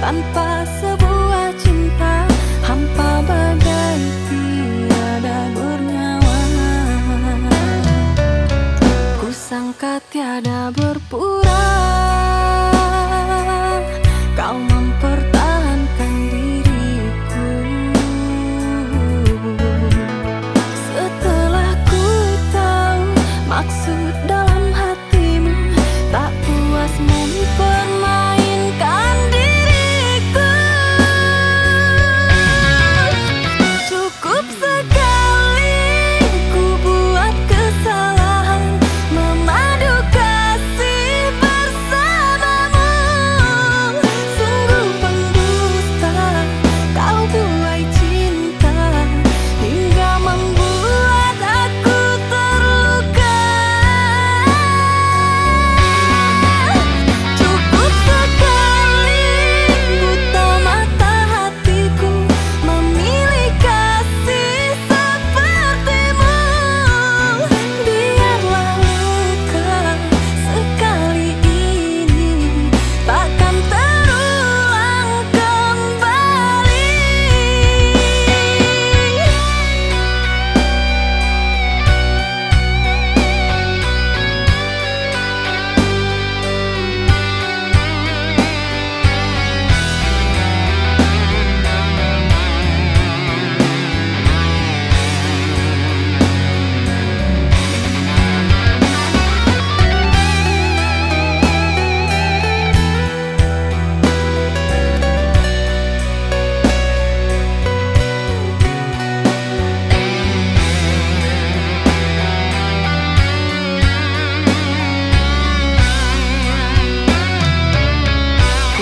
tanpa sebuah cinta, hampa bagai tiada bernyawa. Kusangka tiada berpura, kau mempertahankan diriku. Setelah ku tahu maksud dalam hatimu, tak puas mempermainkan diriku. Cukup sekali ku buat kesalahan, memadu kasih bersamamu. Sungguh pendusta, kau buai cinta hingga membuat aku terluka. Cukup sekali buta mata hatiku memilih kasih sepertimu. Biarlah luka sekali ini takkan terulang kembali.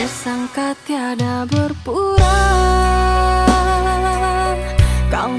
Kusangka tiada berpura, kau